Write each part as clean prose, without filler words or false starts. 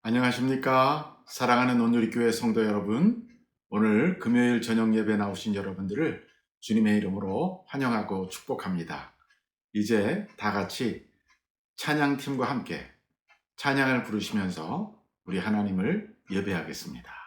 안녕하십니까? 사랑하는 온누리교회 성도 여러분, 오늘 금요일 저녁 예배 나오신 여러분들을 주님의 이름으로 환영하고 축복합니다. 이제 다 같이 찬양팀과 함께 찬양을 부르시면서 우리 하나님을 예배하겠습니다.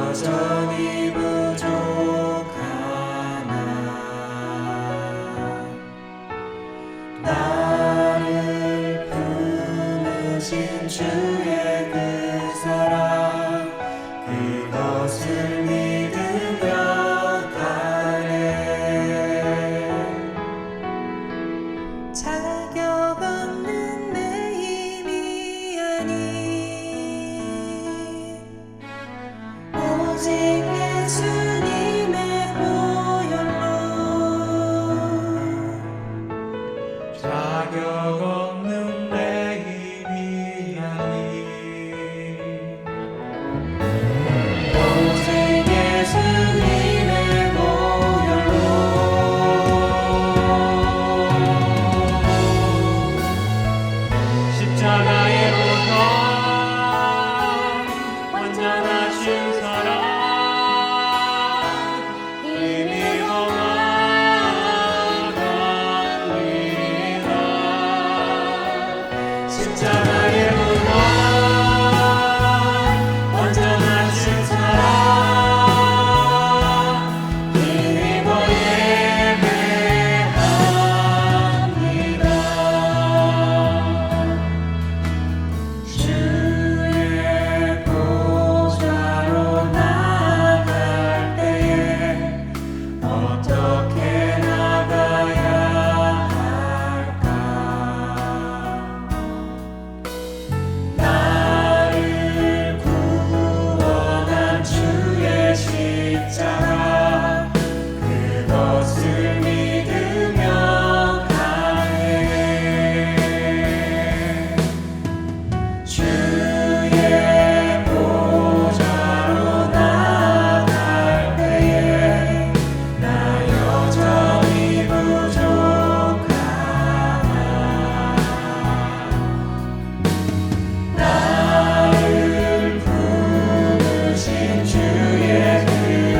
여전히 부족하나 나를 품으신 주의 그 사랑 그것을 믿으며 가네 자격 없는 내 힘이 아닌 오직 예수님의 보혈로 자격 없는 내 힘이 아닌 오직 예수님의 보혈로 십자가의 보혈 완전하신 사랑 힘입어 나갑니다 십자가의 보혈 완전하신 사랑 힘입어 예배합니다 주의 보좌로 나갈 때에 어떻게 나가야 할까 나를 구원한 주의 십자가 그것을 믿으며 가네 주의 보좌로 나갈 때에 나 여전히 부족하나 나를 부르신 주의 그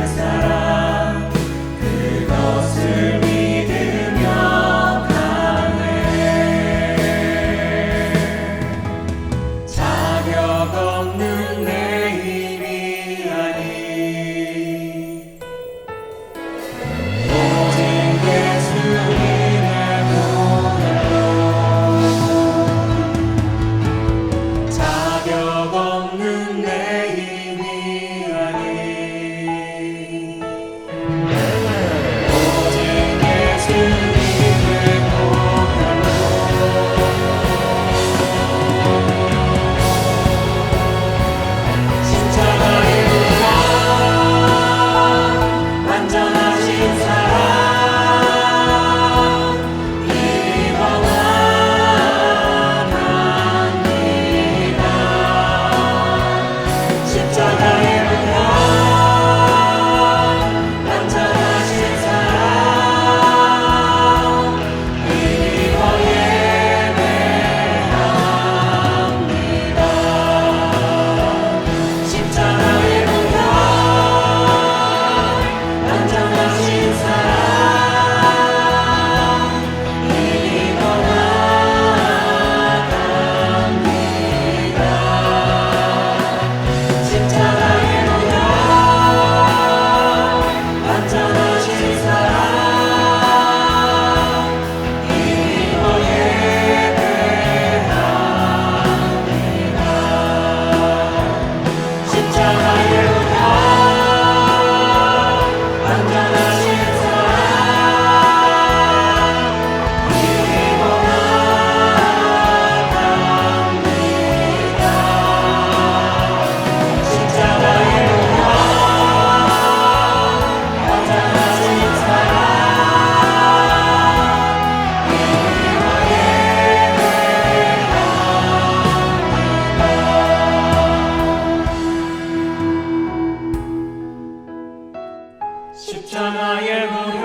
사랑 그것을 믿으며 가네 자격 없는 내 힘이 아닌 오직 예수님의 보혈로 자격 없는 내 힘이 아닌 오직 예수님의 보혈로 십자가의 보혈 완전하신 사랑 힘입어 나갑니다 십자가의 보혈 완전하신 사랑 힘입어 예배합니다 십자가의 보혈 완전하신 사랑 힘입어 나갑니다 십자가의 보혈 완전하신 사랑 힘입어 예배합니다 십자가의 보혈 완전하신 사랑 힘입어 나갑니다 십자가의 보혈 완전하신 사랑 힘입어 예배합니다 십자가의 보혈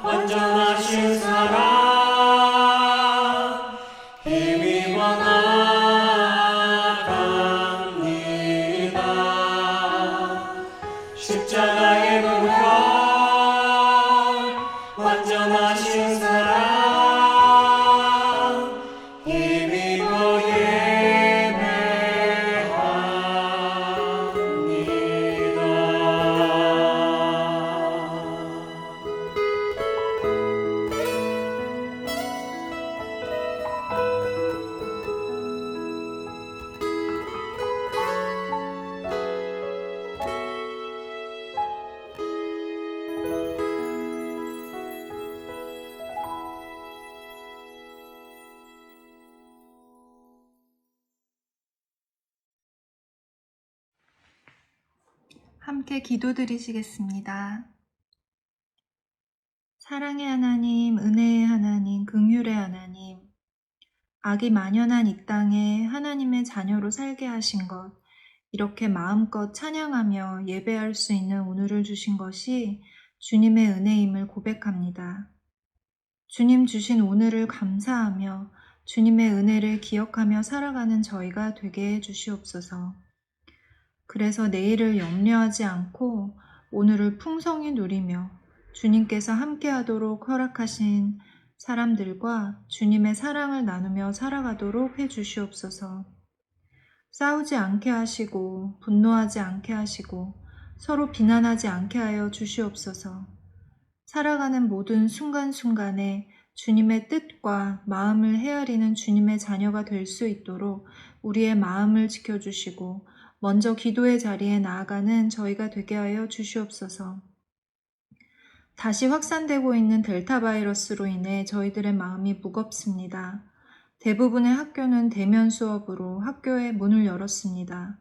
완전하신 사랑 힘입어 나갑니다 십자가의 보혈 완전하신 사랑 힘입어 예배합니다 함께 기도드리시겠습니다. 사랑의 하나님, 은혜의 하나님, 긍휼의 하나님, 악이 만연한 이 땅에 하나님의 자녀로 살게 하신 것, 이렇게 마음껏 찬양하며 예배할 수 있는 오늘을 주신 것이 주님의 은혜임을 고백합니다. 주님 주신 오늘을 감사하며 주님의 은혜를 기억하며 살아가는 저희가 되게 해주시옵소서. 그래서 내일을 염려하지 않고 오늘을 풍성히 누리며 주님께서 함께하도록 허락하신 사람들과 주님의 사랑을 나누며 살아가도록 해주시옵소서. 싸우지 않게 하시고 분노하지 않게 하시고 서로 비난하지 않게 하여 주시옵소서. 살아가는 모든 순간순간에 주님의 뜻과 마음을 헤아리는 주님의 자녀가 될 수 있도록 우리의 마음을 지켜주시고 먼저 기도의 자리에 나아가는 저희가 되게 하여 주시옵소서. 다시 확산되고 있는 델타 바이러스로 인해 저희들의 마음이 무겁습니다. 대부분의 학교는 대면 수업으로 학교에 문을 열었습니다.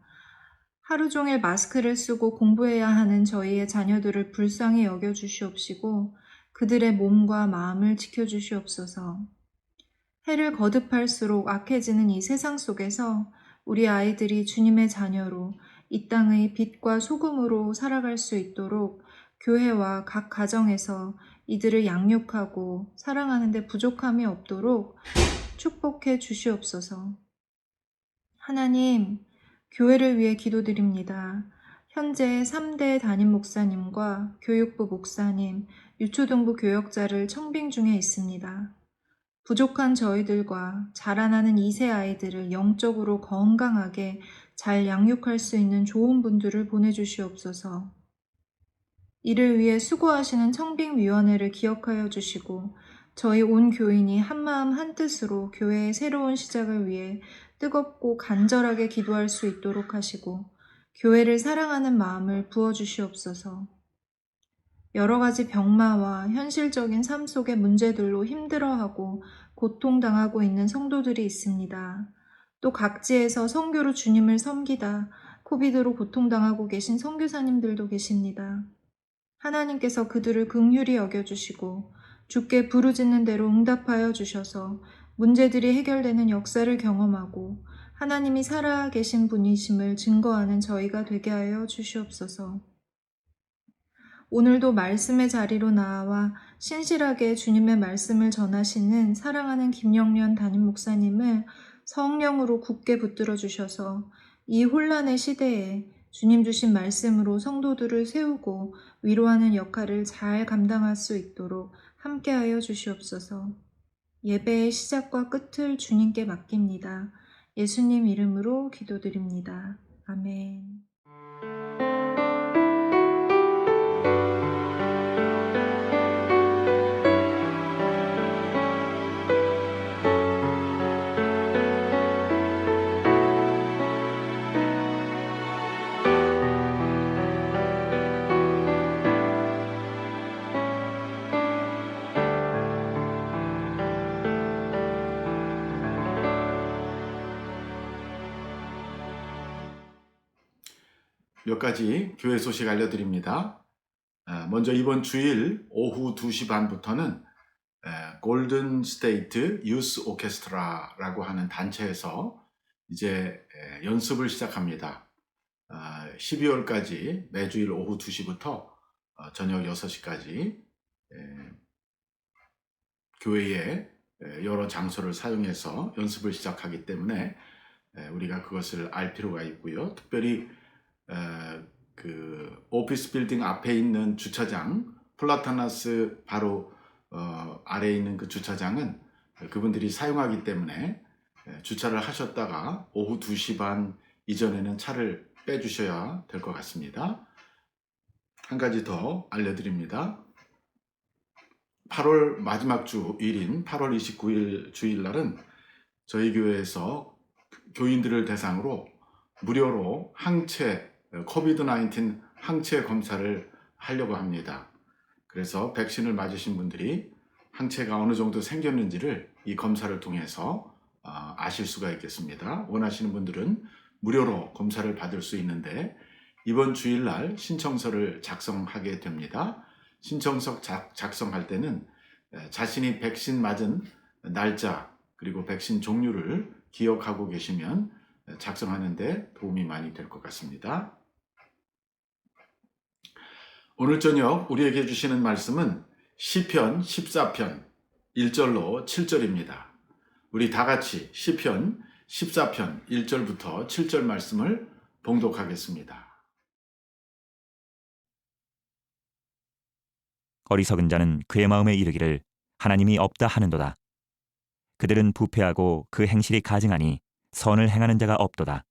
하루 종일 마스크를 쓰고 공부해야 하는 저희의 자녀들을 불쌍히 여겨주시옵시고 그들의 몸과 마음을 지켜주시옵소서. 해를 거듭할수록 악해지는 이 세상 속에서 우리 아이들이 주님의 자녀로 이 땅의 빛과 소금으로 살아갈 수 있도록 교회와 각 가정에서 이들을 양육하고 사랑하는 데 부족함이 없도록 축복해 주시옵소서. 하나님, 교회를 위해 기도드립니다. 현재 3대 담임 목사님과 교육부 목사님, 유초등부 교역자를 청빙 중에 있습니다. 부족한 저희들과 자라나는 2세 아이들을 영적으로 건강하게 잘 양육할 수 있는 좋은 분들을 보내주시옵소서. 이를 위해 수고하시는 청빙위원회를 기억하여 주시고 저희 온 교인이 한마음 한뜻으로 교회의 새로운 시작을 위해 뜨겁고 간절하게 기도할 수 있도록 하시고 교회를 사랑하는 마음을 부어주시옵소서. 여러 가지 병마와 현실적인 삶 속의 문제들로 힘들어하고 고통당하고 있는 성도들이 있습니다. 또 각지에서 선교로 주님을 섬기다 코비드로 고통당하고 계신 선교사님들도 계십니다. 하나님께서 그들을 긍휼히 여겨주시고 주께 부르짖는 대로 응답하여 주셔서 문제들이 해결되는 역사를 경험하고 하나님이 살아계신 분이심을 증거하는 저희가 되게 하여 주시옵소서. 오늘도 말씀의 자리로 나와 신실하게 주님의 말씀을 전하시는 사랑하는 김영련 담임 목사님을 성령으로 굳게 붙들어 주셔서 이 혼란의 시대에 주님 주신 말씀으로 성도들을 세우고 위로하는 역할을 잘 감당할 수 있도록 함께하여 주시옵소서. 예배의 시작과 끝을 주님께 맡깁니다. 예수님 이름으로 기도드립니다. 아멘. 몇 가지 교회 소식 알려드립니다. 먼저 이번 주일 오후 2시 반부터는 골든 스테이트 유스 오케스트라라고 하는 단체에서 이제 연습을 시작합니다. 12월까지 매주일 오후 2시부터 저녁 6시까지 교회의 여러 장소를 사용해서 연습을 시작하기 때문에 우리가 그것을 알 필요가 있고요. 특별히 그 오피스 빌딩 앞에 있는 주차장, 플라타나스 바로 아래에 있는 그 주차장은 그분들이 사용하기 때문에 주차를 하셨다가 오후 2시 반 이전에는 차를 빼주셔야 될 것 같습니다. 한 가지 더 알려드립니다. 8월 마지막 주일인 8월 29일 주일날은 저희 교회에서 교인들을 대상으로 무료로 항체 코비드-19 항체 검사를 하려고 합니다. 그래서 백신을 맞으신 분들이 항체가 어느 정도 생겼는지를 이 검사를 통해서 아실 수가 있겠습니다. 원하시는 분들은 무료로 검사를 받을 수 있는데 이번 주일날 신청서를 작성하게 됩니다. 신청서 작성할 때는 자신이 백신 맞은 날짜 그리고 백신 종류를 기억하고 계시면 작성하는 데 도움이 많이 될 것 같습니다. 오늘 저녁 우리에게 주시는 말씀은 시편 14편 1절로 7절입니다. 우리 다 같이 시편 14편 1절부터 7절 말씀을 봉독하겠습니다. 어리석은 자는 그의 마음에 이르기를 하나님이 없다 하는도다. 그들은 부패하고 그 행실이 가증하니 선을 행하는 자가 없도다.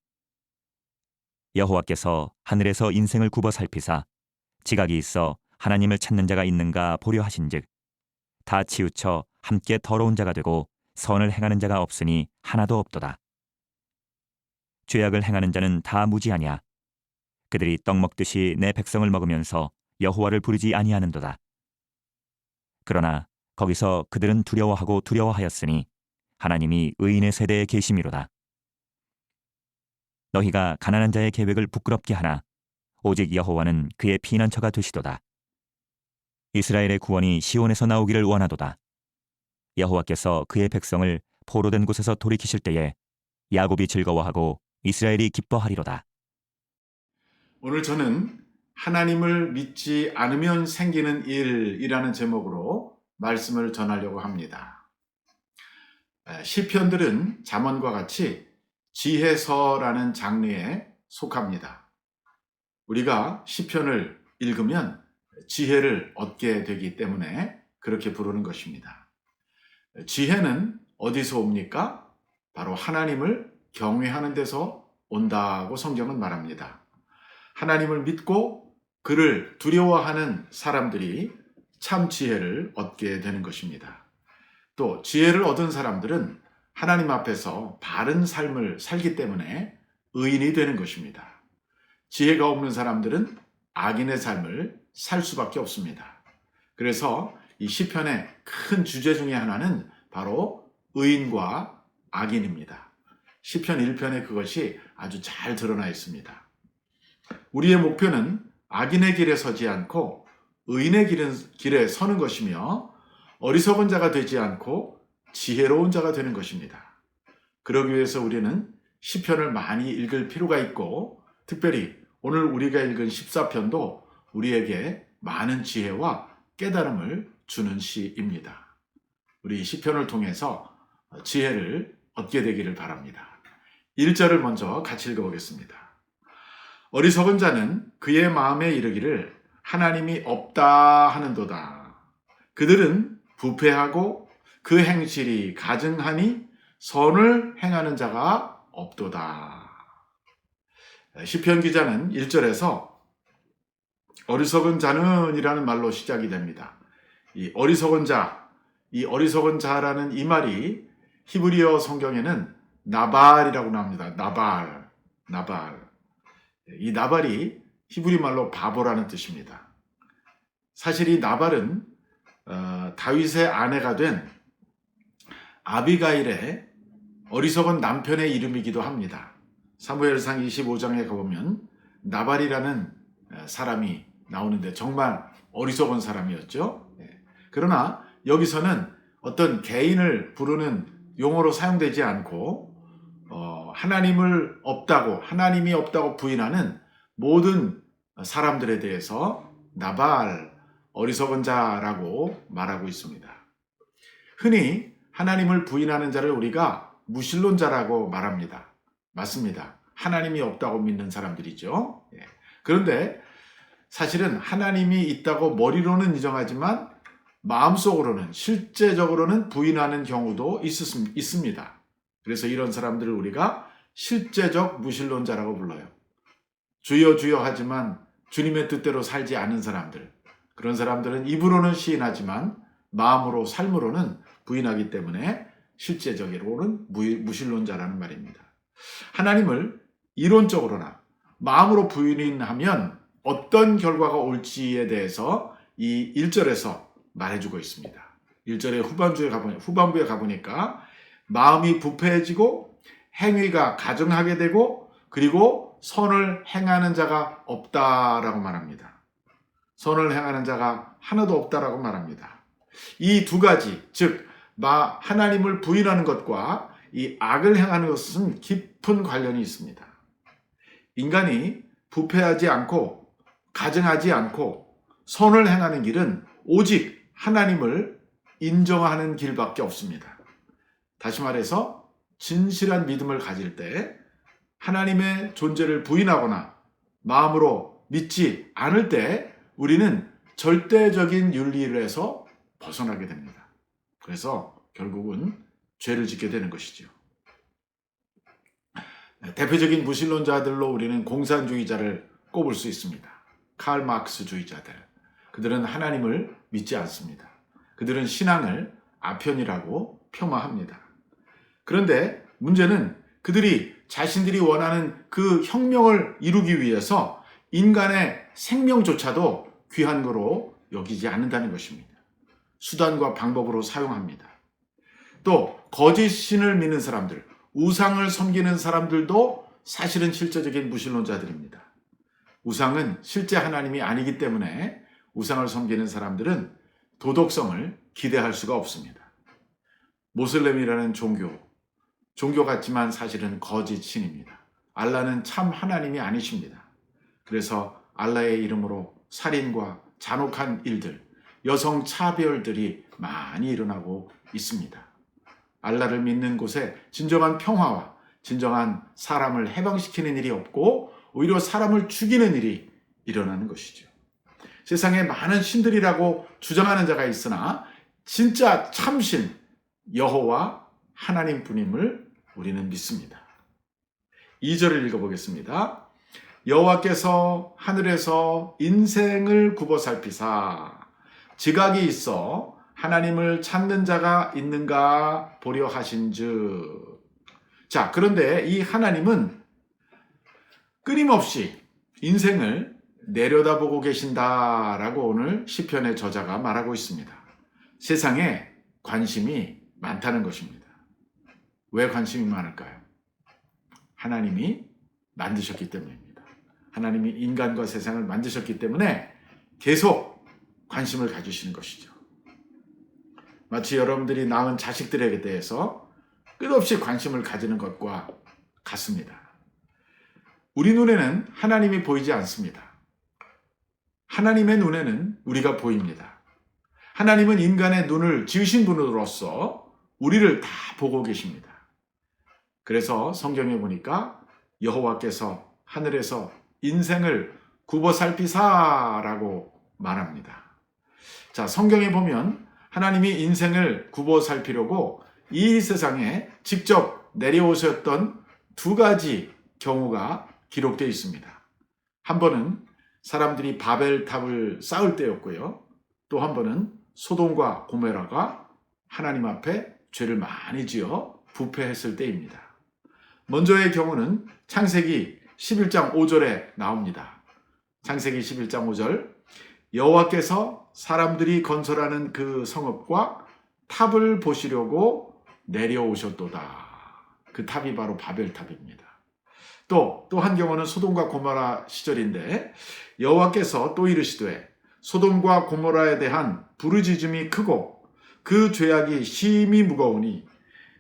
여호와께서 하늘에서 인생을 굽어 살피사 지각이 있어 하나님을 찾는 자가 있는가 보려 하신즉 다 치우쳐 함께 더러운 자가 되고 선을 행하는 자가 없으니 하나도 없도다. 죄악을 행하는 자는 다 무지하냐. 그들이 떡 먹듯이 내 백성을 먹으면서 여호와를 부르지 아니하는도다. 그러나 거기서 그들은 두려워하고 두려워하였으니 하나님이 의인의 세대에 계심이로다. 너희가 가난한 자의 계획을 부끄럽게 하나 오직 여호와는 그의 피난처가 되시도다. 이스라엘의 구원이 시온에서 나오기를 원하도다. 여호와께서 그의 백성을 포로된 곳에서 돌이키실 때에 야곱이 즐거워하고 이스라엘이 기뻐하리로다. 오늘 저는 하나님을 믿지 않으면 생기는 일이라는 제목으로 말씀을 전하려고 합니다. 시편들은 잠언과 같이 지혜서라는 장르에 속합니다. 우리가 시편을 읽으면 지혜를 얻게 되기 때문에 그렇게 부르는 것입니다. 지혜는 어디서 옵니까? 바로 하나님을 경외하는 데서 온다고 성경은 말합니다. 하나님을 믿고 그를 두려워하는 사람들이 참 지혜를 얻게 되는 것입니다. 또 지혜를 얻은 사람들은 하나님 앞에서 바른 삶을 살기 때문에 의인이 되는 것입니다. 지혜가 없는 사람들은 악인의 삶을 살 수밖에 없습니다. 그래서 이 시편의 큰 주제 중에 하나는 바로 의인과 악인입니다. 시편 1편에 그것이 아주 잘 드러나 있습니다. 우리의 목표는 악인의 길에 서지 않고 의인의 길에 서는 것이며 어리석은 자가 되지 않고 지혜로운 자가 되는 것입니다. 그러기 위해서 우리는 시편을 많이 읽을 필요가 있고 특별히 오늘 우리가 읽은 14편도 우리에게 많은 지혜와 깨달음을 주는 시입니다. 우리 시편을 통해서 지혜를 얻게 되기를 바랍니다. 1절을 먼저 같이 읽어보겠습니다. 어리석은 자는 그의 마음에 이르기를 하나님이 없다 하는도다. 그들은 부패하고 그 행실이 가증하니 선을 행하는 자가 없도다. 시편 기자는 1절에서 어리석은 자는 이라는 말로 시작이 됩니다. 이 어리석은 자라는 이 말이 히브리어 성경에는 나발이라고 나옵니다. 나발. 이 나발이 히브리 말로 바보라는 뜻입니다. 사실 이 나발은 다윗의 아내가 된 아비가일의 어리석은 남편의 이름이기도 합니다. 사무엘상 25장에 가보면 나발이라는 사람이 나오는데 정말 어리석은 사람이었죠. 그러나 여기서는 어떤 개인을 부르는 용어로 사용되지 않고 하나님이 없다고 부인하는 모든 사람들에 대해서 나발, 어리석은 자라고 말하고 있습니다. 흔히 하나님을 부인하는 자를 우리가 무신론자라고 말합니다. 맞습니다. 하나님이 없다고 믿는 사람들이죠. 그런데 사실은 하나님이 있다고 머리로는 인정하지만 마음속으로는 실제적으로는 부인하는 경우도 있습니다. 그래서 이런 사람들을 우리가 실제적 무신론자라고 불러요. 주여 주여 하지만 주님의 뜻대로 살지 않는 사람들, 그런 사람들은 입으로는 시인하지만 마음으로 삶으로는 부인하기 때문에 실제적으로는 무신론자라는 말입니다. 하나님을 이론적으로나 마음으로 부인하면 어떤 결과가 올지에 대해서 이 1절에서 말해주고 있습니다. 1절의 후반부에 가보니까 마음이 부패해지고 행위가 가증하게 되고 그리고 선을 행하는 자가 없다라고 말합니다. 선을 행하는 자가 하나도 없다라고 말합니다. 이 두 가지, 즉 하나님을 부인하는 것과 이 악을 행하는 것은 깊은 관련이 있습니다. 인간이 부패하지 않고 가증하지 않고 선을 행하는 길은 오직 하나님을 인정하는 길밖에 없습니다. 다시 말해서 진실한 믿음을 가질 때 하나님의 존재를 부인하거나 마음으로 믿지 않을 때 우리는 절대적인 윤리에서 벗어나게 됩니다. 그래서 결국은 죄를 짓게 되는 것이죠. 대표적인 무신론자들로 우리는 공산주의자를 꼽을 수 있습니다. 칼 마크스주의자들. 그들은 하나님을 믿지 않습니다. 그들은 신앙을 아편이라고 폄하합니다. 그런데 문제는 그들이 자신들이 원하는 그 혁명을 이루기 위해서 인간의 생명조차도 귀한 거로 여기지 않는다는 것입니다. 수단과 방법으로 사용합니다. 또 거짓 신을 믿는 사람들, 우상을 섬기는 사람들도 사실은 실제적인 무신론자들입니다. 우상은 실제 하나님이 아니기 때문에 우상을 섬기는 사람들은 도덕성을 기대할 수가 없습니다. 모슬렘이라는 종교 같지만 사실은 거짓 신입니다. 알라는 참 하나님이 아니십니다. 그래서 알라의 이름으로 살인과 잔혹한 일들, 여성 차별들이 많이 일어나고 있습니다. 알라를 믿는 곳에 진정한 평화와 진정한 사람을 해방시키는 일이 없고 오히려 사람을 죽이는 일이 일어나는 것이죠. 세상에 많은 신들이라고 주장하는 자가 있으나 진짜 참신 여호와 하나님뿐임을 우리는 믿습니다. 2절을 읽어보겠습니다. 여호와께서 하늘에서 인생을 굽어 살피사 지각이 있어 하나님을 찾는 자가 있는가 보려 하신즉. 자, 그런데 이 하나님은 끊임없이 인생을 내려다보고 계신다라고 오늘 시편의 저자가 말하고 있습니다. 세상에 관심이 많다는 것입니다. 왜 관심이 많을까요? 하나님이 만드셨기 때문입니다. 하나님이 인간과 세상을 만드셨기 때문에 계속 관심을 가지시는 것이죠. 마치 여러분들이 낳은 자식들에게 대해서 끝없이 관심을 가지는 것과 같습니다. 우리 눈에는 하나님이 보이지 않습니다. 하나님의 눈에는 우리가 보입니다. 하나님은 인간의 눈을 지으신 분으로서 우리를 다 보고 계십니다. 그래서 성경에 보니까 여호와께서 하늘에서 인생을 굽어 살피사라고 말합니다. 자, 성경에 보면 하나님이 인생을 굽어 살피려고 이 세상에 직접 내려오셨던 두 가지 경우가 기록되어 있습니다. 한 번은 사람들이 바벨탑을 쌓을 때였고요. 또 한 번은 소돔과 고모라가 하나님 앞에 죄를 많이 지어 부패했을 때입니다. 먼저의 경우는 창세기 11장 5절에 나옵니다. 창세기 11장 5절 여호와께서 사람들이 건설하는 그 성읍과 탑을 보시려고 내려오셨도다. 그 탑이 바로 바벨탑입니다. 또 한 경우는 소돔과 고모라 시절인데 여호와께서 또 이르시되 소돔과 고모라에 대한 부르짖음이 크고 그 죄악이 심히 무거우니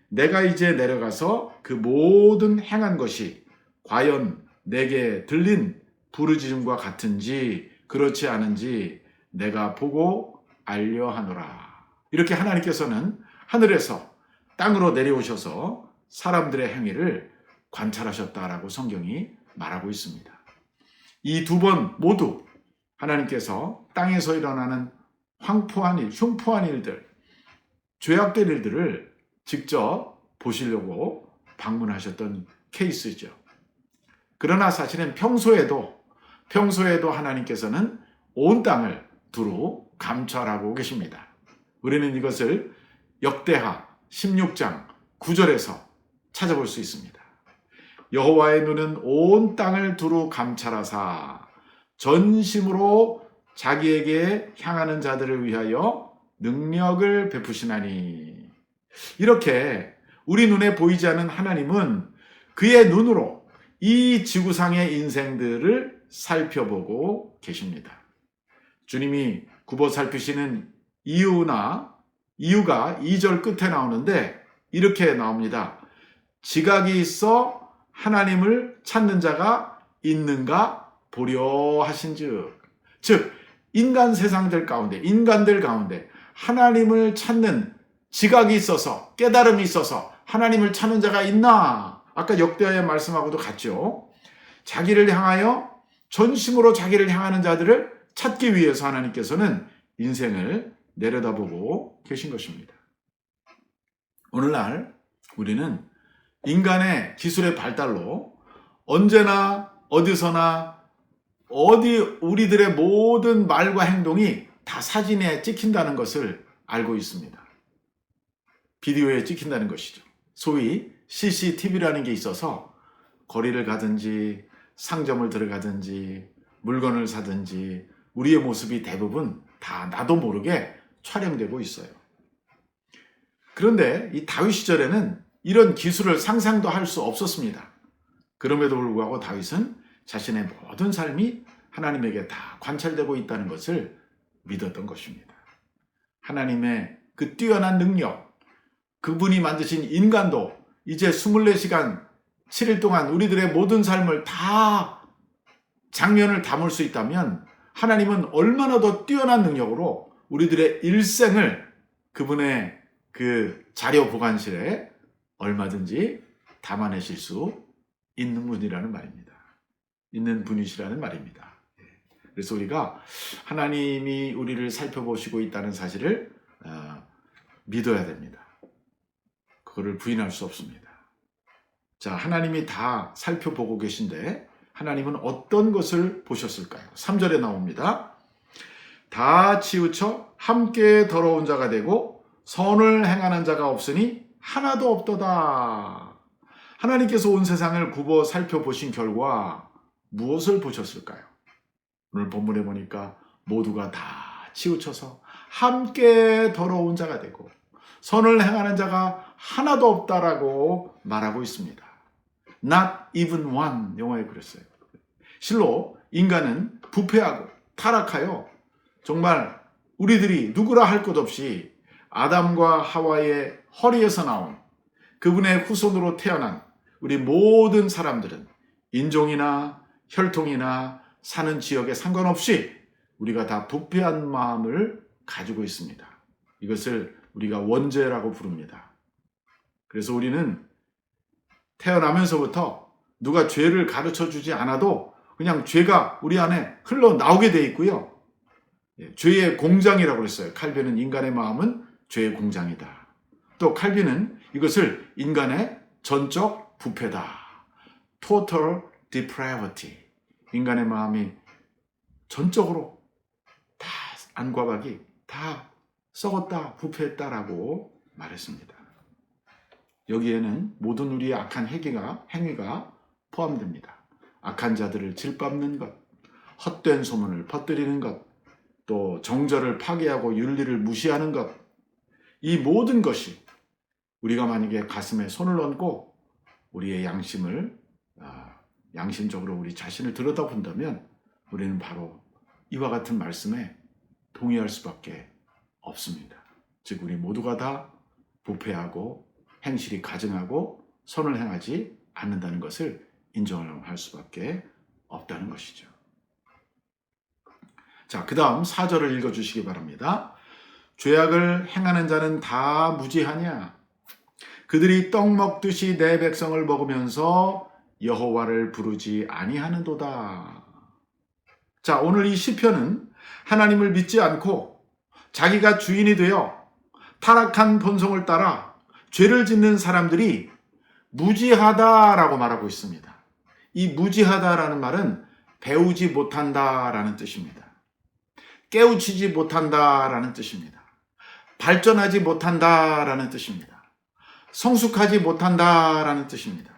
내가 이제 내려가서 그 모든 행한 것이 과연 내게 들린 부르짖음과 같은지 그렇지 않은지 내가 보고 알려하노라. 이렇게 하나님께서는 하늘에서 땅으로 내려오셔서 사람들의 행위를 관찰하셨다라고 성경이 말하고 있습니다. 이 두 번 모두 하나님께서 땅에서 일어나는 황포한 일, 흉포한 일들, 죄악된 일들을 직접 보시려고 방문하셨던 케이스죠. 그러나 사실은 평소에도 하나님께서는 온 땅을 두루 감찰하고 계십니다. 우리는 이것을 역대하 16장 9절에서 찾아볼 수 있습니다. 여호와의 눈은 온 땅을 두루 감찰하사 전심으로 자기에게 향하는 자들을 위하여 능력을 베푸시나니. 이렇게 우리 눈에 보이지 않는 하나님은 그의 눈으로 이 지구상의 인생들을 살펴보고 계십니다. 주님이 굽어 살피시는 이유가 2절 끝에 나오는데 이렇게 나옵니다. 지각이 있어 하나님을 찾는 자가 있는가 보려 하신즉. 즉 인간들 가운데 하나님을 찾는 지각이 있어서, 깨달음이 있어서 하나님을 찾는 자가 있나? 아까 역대하의 말씀하고도 같죠. 자기를 향하여 전심으로 자기를 향하는 자들을 찾기 위해서 하나님께서는 인생을 내려다보고 계신 것입니다. 오늘날 우리는 인간의 기술의 발달로 언제나 어디서나 우리들의 모든 말과 행동이 다 사진에 찍힌다는 것을 알고 있습니다. 비디오에 찍힌다는 것이죠. 소위 CCTV라는 게 있어서 거리를 가든지 상점을 들어가든지 물건을 사든지 우리의 모습이 대부분 다 나도 모르게 촬영되고 있어요. 그런데 이 다윗 시절에는 이런 기술을 상상도 할 수 없었습니다. 그럼에도 불구하고 다윗은 자신의 모든 삶이 하나님에게 다 관찰되고 있다는 것을 믿었던 것입니다. 하나님의 그 뛰어난 능력, 그분이 만드신 인간도 이제 24시간 7일 동안 우리들의 모든 삶을 다 장면을 담을 수 있다면 하나님은 얼마나 더 뛰어난 능력으로 우리들의 일생을 그분의 그 자료 보관실에 얼마든지 담아내실 수 있는 분이라는 말입니다. 있는 분이시라는 말입니다. 그래서 우리가 하나님이 우리를 살펴보시고 있다는 사실을 믿어야 됩니다. 그거를 부인할 수 없습니다. 자, 하나님이 다 살펴보고 계신데 하나님은 어떤 것을 보셨을까요? 3절에 나옵니다. 다 치우쳐 함께 더러운 자가 되고 선을 행하는 자가 없으니 하나도 없도다. 하나님께서 온 세상을 굽어 살펴보신 결과 무엇을 보셨을까요? 오늘 본문에 보니까 모두가 다 치우쳐서 함께 더러운 자가 되고 선을 행하는 자가 하나도 없다라고 말하고 있습니다. Not even one, 영어에 그랬어요. 실로 인간은 부패하고 타락하여 정말 우리들이 누구라 할 것 없이 아담과 하와의 허리에서 나온 그분의 후손으로 태어난 우리 모든 사람들은 인종이나 혈통이나 사는 지역에 상관없이 우리가 다 부패한 마음을 가지고 있습니다. 이것을 우리가 원죄라고 부릅니다. 그래서 우리는 태어나면서부터 누가 죄를 가르쳐 주지 않아도 그냥 죄가 우리 안에 흘러나오게 돼 있고요. 죄의 공장이라고 그랬어요. 칼빈은 인간의 마음은 죄의 공장이다. 또 칼빈은 이것을 인간의 전적 부패다. Total depravity. 인간의 마음이 전적으로 다 안과 박이 다 썩었다, 부패했다라고 말했습니다. 여기에는 모든 우리의 악한 행위가 포함됩니다. 악한 자들을 질밟는 것, 헛된 소문을 퍼뜨리는 것, 또 정절을 파괴하고 윤리를 무시하는 것, 이 모든 것이 우리가 만약에 가슴에 손을 얹고 우리의 양심적으로 우리 자신을 들여다본다면 우리는 바로 이와 같은 말씀에 동의할 수밖에 없습니다. 즉 우리 모두가 다 부패하고 행실이 가증하고 선을 행하지 않는다는 것을 인정할 수밖에 없다는 것이죠. 자, 그 다음 4절을 읽어주시기 바랍니다. 죄악을 행하는 자는 다 무지하냐? 그들이 떡 먹듯이 내 백성을 먹으면서 여호와를 부르지 아니하는도다. 자, 오늘 이 시편은 하나님을 믿지 않고 자기가 주인이 되어 타락한 본성을 따라 죄를 짓는 사람들이 무지하다라고 말하고 있습니다. 이 무지하다라는 말은 배우지 못한다라는 뜻입니다. 깨우치지 못한다라는 뜻입니다. 발전하지 못한다라는 뜻입니다. 성숙하지 못한다라는 뜻입니다.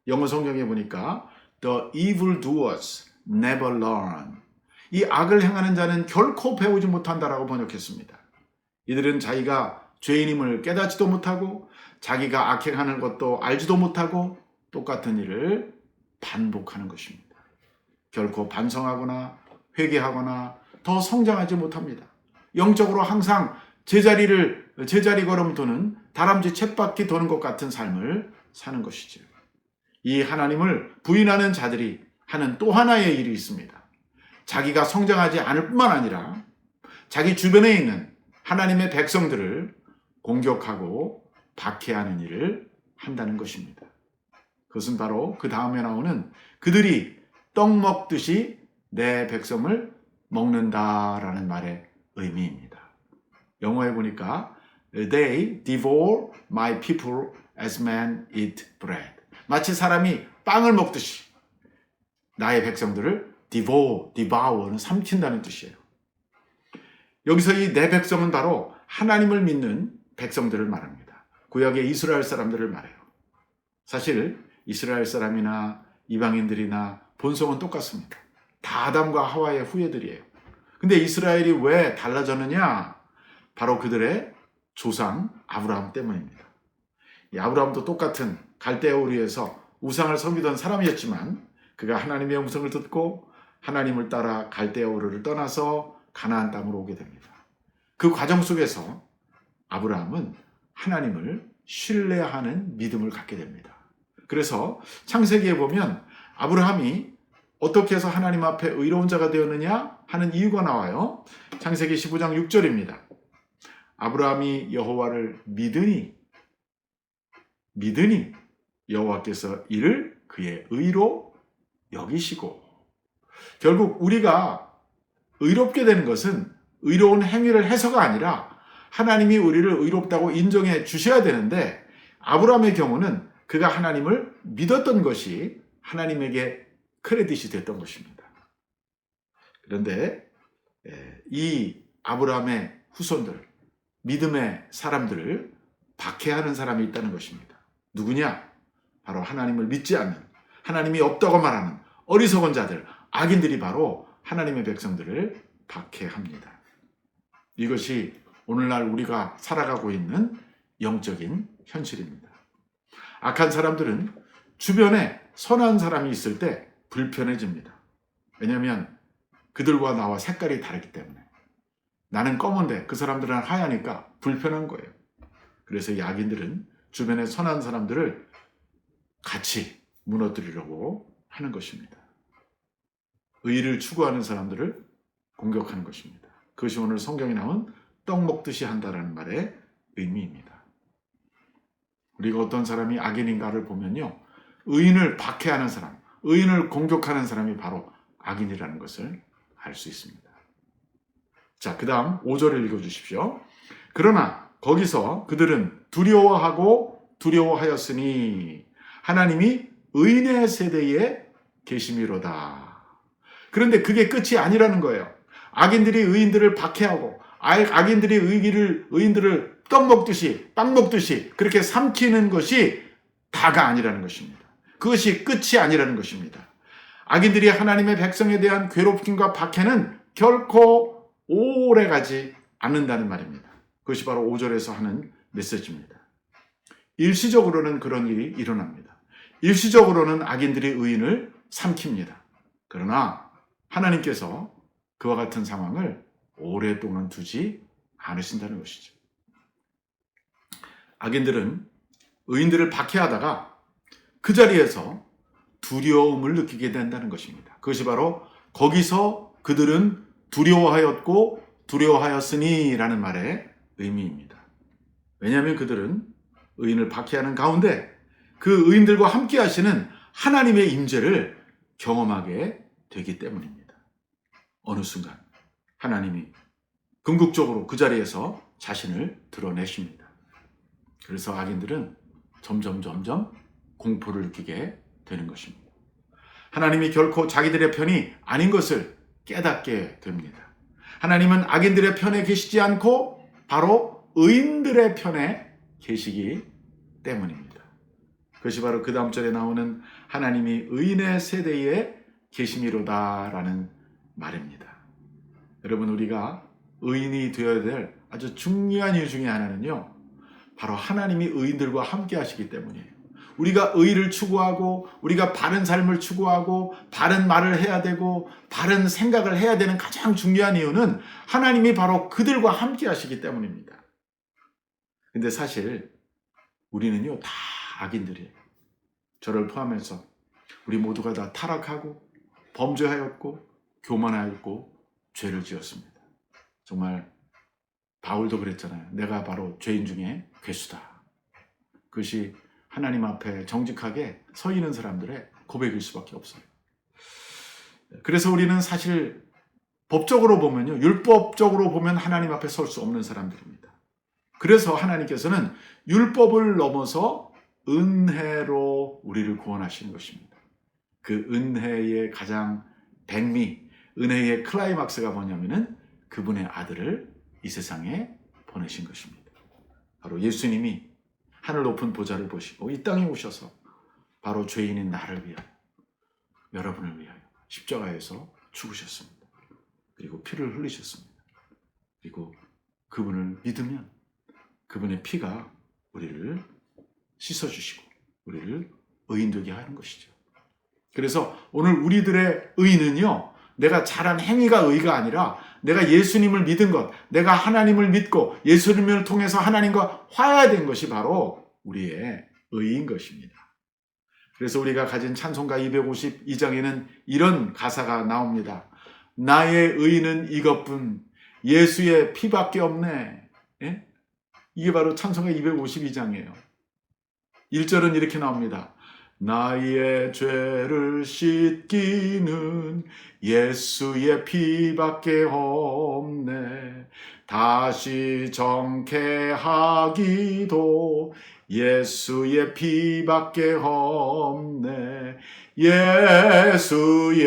영어 성경에 보니까 The evildoers never learn. 이 악을 행하는 자는 결코 배우지 못한다라고 번역했습니다. 이들은 자기가 죄인임을 깨닫지도 못하고 자기가 악행하는 것도 알지도 못하고 똑같은 일을 반복하는 것입니다. 결코 반성하거나 회개하거나 더 성장하지 못합니다. 영적으로 항상 제자리 걸음 도는 다람쥐 쳇바퀴 도는 것 같은 삶을 사는 것이죠. 이 하나님을 부인하는 자들이 하는 또 하나의 일이 있습니다. 자기가 성장하지 않을 뿐만 아니라 자기 주변에 있는 하나님의 백성들을 공격하고 박해하는 일을 한다는 것입니다. 그것은 바로 그 다음에 나오는 그들이 떡 먹듯이 내 백성을 먹는다라는 말의 의미입니다. 영어에 보니까 They devour my people as men eat bread. 마치 사람이 빵을 먹듯이 나의 백성들을 devour는 삼킨다는 뜻이에요. 여기서 이 내 백성은 바로 하나님을 믿는 백성들을 말합니다. 구약의 이스라엘 사람들을 말해요. 사실 이스라엘 사람이나 이방인들이나 본성은 똑같습니다. 다 아담과 하와의 후예들이에요. 근데 이스라엘이 왜 달라졌느냐? 바로 그들의 조상 아브라함 때문입니다. 이 아브라함도 똑같은 갈대아 우르에서 우상을 섬기던 사람이었지만 그가 하나님의 음성을 듣고 하나님을 따라 갈대아 우르를 떠나서 가나안 땅으로 오게 됩니다. 그 과정 속에서 아브라함은 하나님을 신뢰하는 믿음을 갖게 됩니다. 그래서 창세기에 보면 아브라함이 어떻게 해서 하나님 앞에 의로운 자가 되었느냐 하는 이유가 나와요. 창세기 15장 6절입니다. 아브라함이 여호와를 믿으니 여호와께서 이를 그의 의로 여기시고. 결국 우리가 의롭게 되는 것은 의로운 행위를 해서가 아니라 하나님이 우리를 의롭다고 인정해 주셔야 되는데 아브라함의 경우는 그가 하나님을 믿었던 것이 하나님에게 크레딧이 됐던 것입니다. 그런데 이 아브라함의 후손들, 믿음의 사람들을 박해하는 사람이 있다는 것입니다. 누구냐? 바로 하나님을 믿지 않는, 하나님이 없다고 말하는 어리석은 자들, 악인들이 바로 하나님의 백성들을 박해합니다. 이것이 오늘날 우리가 살아가고 있는 영적인 현실입니다. 악한 사람들은 주변에 선한 사람이 있을 때 불편해집니다. 왜냐하면 그들과 나와 색깔이 다르기 때문에. 나는 검은데 그 사람들은 하얘니까 불편한 거예요. 그래서 이 악인들은 주변의 선한 사람들을 같이 무너뜨리려고 하는 것입니다. 의를 추구하는 사람들을 공격하는 것입니다. 그것이 오늘 성경에 나온 떡 먹듯이 한다라는 말의 의미입니다. 우리가 어떤 사람이 악인인가를 보면요, 의인을 박해하는 사람, 의인을 공격하는 사람이 바로 악인이라는 것을 알 수 있습니다. 자, 그 다음 5절을 읽어주십시오. 그러나 거기서 그들은 두려워하였으니 하나님이 의인의 세대에 계심이로다. 그런데 그게 끝이 아니라는 거예요. 악인들이 의인들을 박해하고 악인들이 의인들을 떡 먹듯이 빵 먹듯이 그렇게 삼키는 것이 다가 아니라는 것입니다. 그것이 끝이 아니라는 것입니다. 악인들이 하나님의 백성에 대한 괴롭힘과 박해는 결코 오래가지 않는다는 말입니다. 그것이 바로 5절에서 하는 메시지입니다. 일시적으로는 그런 일이 일어납니다. 일시적으로는 악인들이 의인을 삼킵니다. 그러나 하나님께서 그와 같은 상황을 오랫동안 두지 않으신다는 것이죠. 악인들은 의인들을 박해하다가 그 자리에서 두려움을 느끼게 된다는 것입니다. 그것이 바로 거기서 그들은 두려워하였고 두려워하였으니 라는 말의 의미입니다. 왜냐하면 그들은 의인을 박해하는 가운데 그 의인들과 함께 하시는 하나님의 임재를 경험하게 되기 때문입니다. 어느 순간 하나님이 궁극적으로 그 자리에서 자신을 드러내십니다. 그래서 악인들은 점점 공포를 느끼게 되는 것입니다. 하나님이 결코 자기들의 편이 아닌 것을 깨닫게 됩니다. 하나님은 악인들의 편에 계시지 않고 바로 의인들의 편에 계시기 때문입니다. 그것이 바로 그 다음 절에 나오는 하나님이 의인의 세대에 계심이로다라는 말입니다. 여러분, 우리가 의인이 되어야 될 아주 중요한 이유 중에 하나는요, 바로 하나님이 의인들과 함께 하시기 때문이에요. 우리가 의를 추구하고 우리가 바른 삶을 추구하고 바른 말을 해야 되고 바른 생각을 해야 되는 가장 중요한 이유는 하나님이 바로 그들과 함께 하시기 때문입니다. 근데 사실 우리는요 다 악인들이에요. 저를 포함해서 우리 모두가 다 타락하고 범죄하였고 교만하였고 죄를 지었습니다. 정말 바울도 그랬잖아요. 내가 바로 죄인 중에 괴수다. 그것이 하나님 앞에 정직하게 서 있는 사람들의 고백일 수밖에 없어요. 그래서 우리는 사실 법적으로 보면요, 율법적으로 보면 하나님 앞에 설 수 없는 사람들입니다. 그래서 하나님께서는 율법을 넘어서 은혜로 우리를 구원하시는 것입니다. 그 은혜의 가장 백미, 은혜의 클라이막스가 뭐냐면은 그분의 아들을 이 세상에 보내신 것입니다. 바로 예수님이 하늘 높은 보좌를 보시고 이 땅에 오셔서 바로 죄인인 나를 위하여, 여러분을 위하여 십자가에서 죽으셨습니다. 그리고 피를 흘리셨습니다. 그리고 그분을 믿으면 그분의 피가 우리를 씻어주시고 우리를 의인되게 하는 것이죠. 그래서 오늘 우리들의 의는요, 내가 잘한 행위가 의가 아니라 내가 예수님을 믿은 것, 내가 하나님을 믿고 예수님을 통해서 하나님과 화해된 것이 바로 우리의 의인 것입니다. 그래서 우리가 가진 찬송가 252장에는 이런 가사가 나옵니다. 나의 의는 이것뿐 예수의 피밖에 없네. 예? 이게 바로 찬송가 252장이에요. 1절은 이렇게 나옵니다. 나의 죄를 씻기는 예수의 피밖에 없네. 다시 정케하기도 예수의 피밖에 없네. 예수의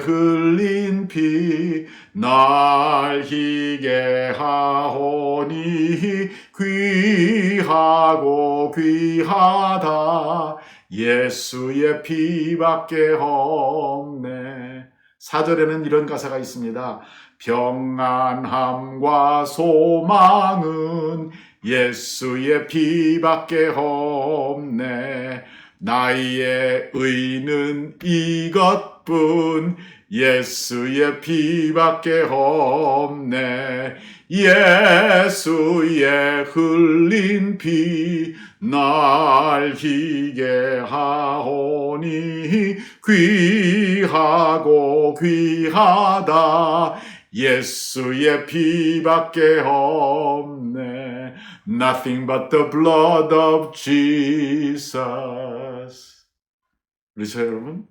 흘린 피 날 희게 하오니 귀하고 귀하다. 예수의 피밖에 없네. 4절에는 이런 가사가 있습니다. 평안함과 소망은 예수의 피밖에 없네. 나의 의는 이것뿐 예수의 피밖에 없네. 예수의 흘린 피 날 희게 하오니 귀하고 귀하다. 예수의 피밖에 없네. Nothing but the blood of Jesus. 그래서 여러분,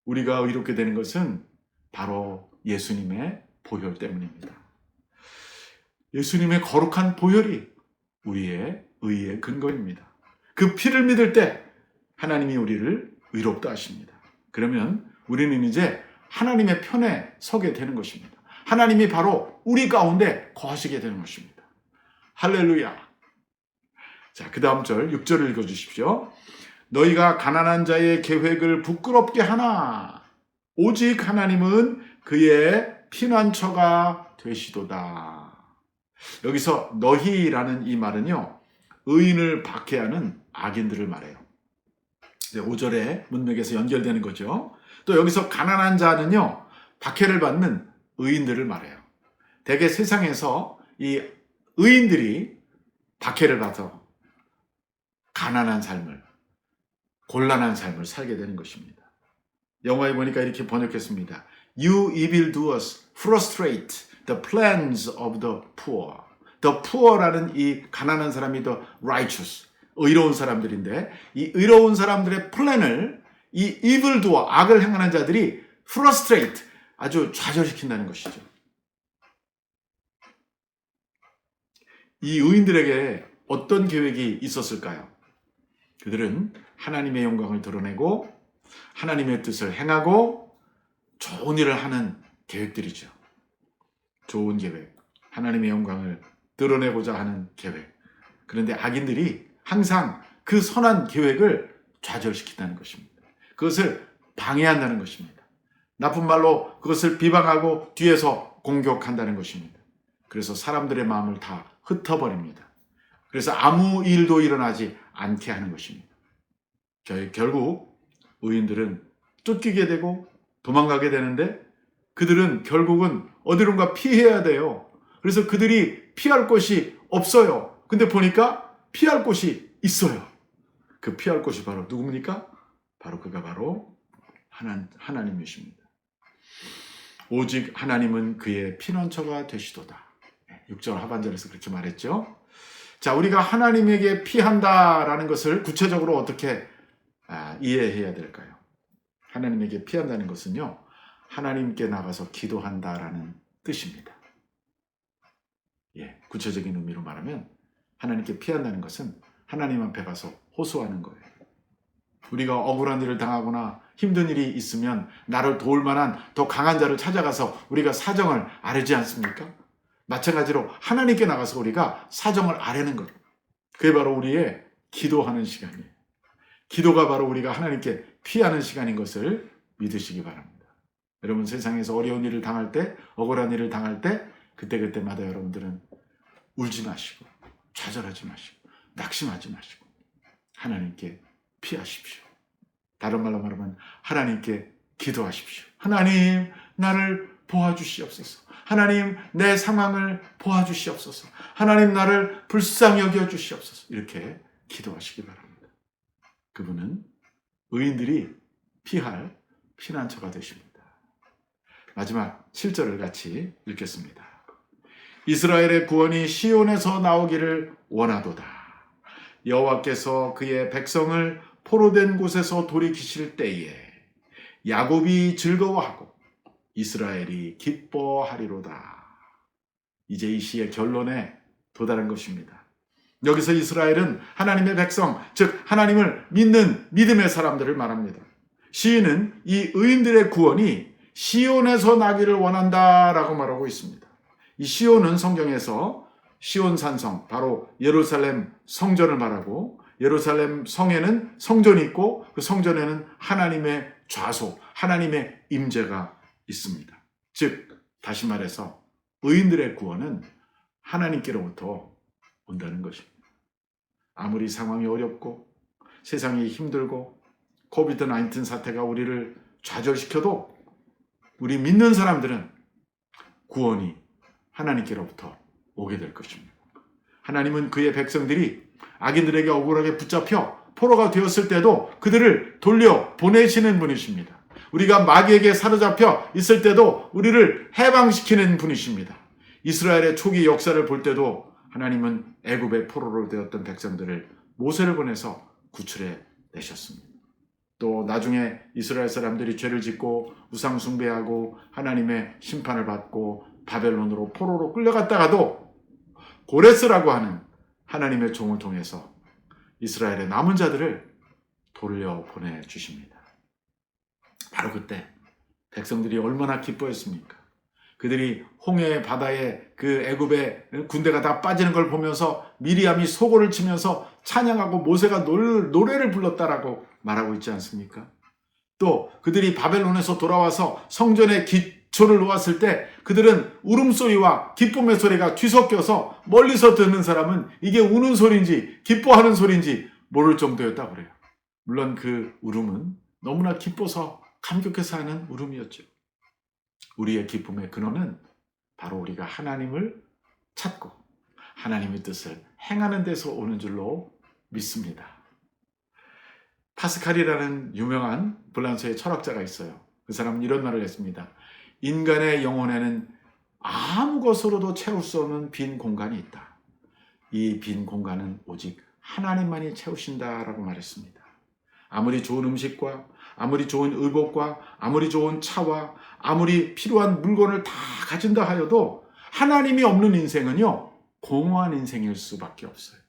우리가 의롭게 되는 것은 바로 예수님의 보혈 때문입니다. 예수님의 거룩한 보혈이 우리의 의의 근거입니다. 그 피를 믿을 때 하나님이 우리를 의롭다 하십니다. 그러면 우리는 이제 하나님의 편에 서게 되는 것입니다. 하나님이 바로 우리 가운데 거하시게 되는 것입니다. 할렐루야. 자, 그 다음 절 6절을 읽어주십시오. 너희가 가난한 자의 계획을 부끄럽게 하나 오직 하나님은 그의 피난처가 되시도다. 여기서 너희라는 이 말은요, 의인을 박해하는 악인들을 말해요. 5절의 문맥에서 연결되는 거죠. 또 여기서 가난한 자는요, 박해를 받는 의인들을 말해요. 대개 세상에서 이 의인들이 박해를 받아 가난한 삶을, 곤란한 삶을 살게 되는 것입니다. 영화에 보니까 이렇게 번역했습니다. You evildoers frustrate the plans of the poor. The poor라는 이 가난한 사람이 the righteous, 의로운 사람들인데 이 의로운 사람들의 플랜을 이 evildoer, 악을 행하는 자들이 frustrate, 아주 좌절시킨다는 것이죠. 이 의인들에게 어떤 계획이 있었을까요? 그들은 하나님의 영광을 드러내고 하나님의 뜻을 행하고 좋은 일을 하는 계획들이죠. 좋은 계획, 하나님의 영광을 드러내고자 하는 계획. 그런데 악인들이 항상 그 선한 계획을 좌절시킨다는 것입니다. 그것을 방해한다는 것입니다. 나쁜 말로 그것을 비방하고 뒤에서 공격한다는 것입니다. 그래서 사람들의 마음을 다 흩어버립니다. 그래서 아무 일도 일어나지 않게 하는 것입니다. 결국 의인들은 쫓기게 되고 도망가게 되는데 그들은 결국은 어디론가 피해야 돼요. 그래서 그들이 피할 곳이 없어요. 근데 보니까 피할 곳이 있어요. 그 피할 곳이 바로 누굽니까? 그가 바로 하나님이십니다. 오직 하나님은 그의 피난처가 되시도다. 6절 하반절에서 그렇게 말했죠. 자, 우리가 하나님에게 피한다라는 것을 구체적으로 어떻게 이해해야 될까요? 하나님에게 피한다는 것은요, 하나님께 나가서 기도한다라는 뜻입니다. 구체적인 의미로 말하면 하나님께 피한다는 것은 하나님 앞에 가서 호소하는 거예요. 우리가 억울한 일을 당하거나 힘든 일이 있으면 나를 도울 만한 더 강한 자를 찾아가서 우리가 사정을 아뢰지 않습니까? 마찬가지로 하나님께 나가서 우리가 사정을 아뢰는 것. 그게 바로 우리의 기도하는 시간이에요. 기도가 바로 우리가 하나님께 피하는 시간인 것을 믿으시기 바랍니다. 여러분, 세상에서 어려운 일을 당할 때, 억울한 일을 당할 때 그때마다 여러분들은 울지 마시고 좌절하지 마시고 낙심하지 마시고 하나님께 피하십시오. 다른 말로 말하면 하나님께 기도하십시오. 하나님, 나를 도와주시옵소서. 하나님, 내 상황을 도와주시옵소서. 하나님, 나를 불쌍히 여겨주시옵소서. 이렇게 기도하시기 바랍니다. 그분은 의인들이 피할 피난처가 되십니다. 마지막 7절을 같이 읽겠습니다. 이스라엘의 구원이 시온에서 나오기를 원하도다. 여호와께서 그의 백성을 포로된 곳에서 돌이키실 때에 야곱이 즐거워하고 이스라엘이 기뻐하리로다. 이제 이 시의 결론에 도달한 것입니다. 여기서 이스라엘은 하나님의 백성, 즉 하나님을 믿는 믿음의 사람들을 말합니다. 시인은 이 의인들의 구원이 시온에서 나기를 원한다라고 말하고 있습니다. 이 시온은 성경에서 시온산성, 바로 예루살렘 성전을 말하고, 예루살렘 성에는 성전이 있고 그 성전에는 하나님의 좌소, 하나님의 임재가 있습니다. 즉 다시 말해서 의인들의 구원은 하나님께로부터 온다는 것입니다. 아무리 상황이 어렵고 세상이 힘들고 코비드-19 사태가 우리를 좌절시켜도 우리 믿는 사람들은 구원이 하나님께로부터 오게 될 것입니다. 하나님은 그의 백성들이 악인들에게 억울하게 붙잡혀 포로가 되었을 때도 그들을 돌려 보내시는 분이십니다. 우리가 마귀에게 사로잡혀 있을 때도 우리를 해방시키는 분이십니다. 이스라엘의 초기 역사를 볼 때도 하나님은 애굽의 포로로 되었던 백성들을 모세를 보내서 구출해 내셨습니다. 또 나중에 이스라엘 사람들이 죄를 짓고 우상 숭배하고 하나님의 심판을 받고 바벨론으로 포로로 끌려갔다가도 고레스라고 하는 하나님의 종을 통해서 이스라엘의 남은 자들을 돌려보내 주십니다. 바로 그때 백성들이 얼마나 기뻐했습니까? 그들이 홍해 바다에 그 애굽의 군대가 다 빠지는 걸 보면서 미리암이 소고를 치면서 찬양하고 모세가 노래를 불렀다라고 말하고 있지 않습니까? 또 그들이 바벨론에서 돌아와서 성전에 기초를 놓았을 때 그들은 울음소리와 기쁨의 소리가 뒤섞여서 멀리서 듣는 사람은 이게 우는 소리인지 기뻐하는 소리인지 모를 정도였다고 그래요. 물론 그 울음은 너무나 기뻐서 감격해서 하는 울음이었죠. 우리의 기쁨의 근원은 바로 우리가 하나님을 찾고 하나님의 뜻을 행하는 데서 오는 줄로 믿습니다. 파스칼이라는 유명한 불란서의 철학자가 있어요. 그 사람은 이런 말을 했습니다. 인간의 영혼에는 아무 것으로도 채울 수 없는 빈 공간이 있다. 이 빈 공간은 오직 하나님만이 채우신다라고 말했습니다. 아무리 좋은 음식과 아무리 좋은 의복과 아무리 좋은 차와 아무리 필요한 물건을 다 가진다 하여도 하나님이 없는 인생은요, 공허한 인생일 수밖에 없어요.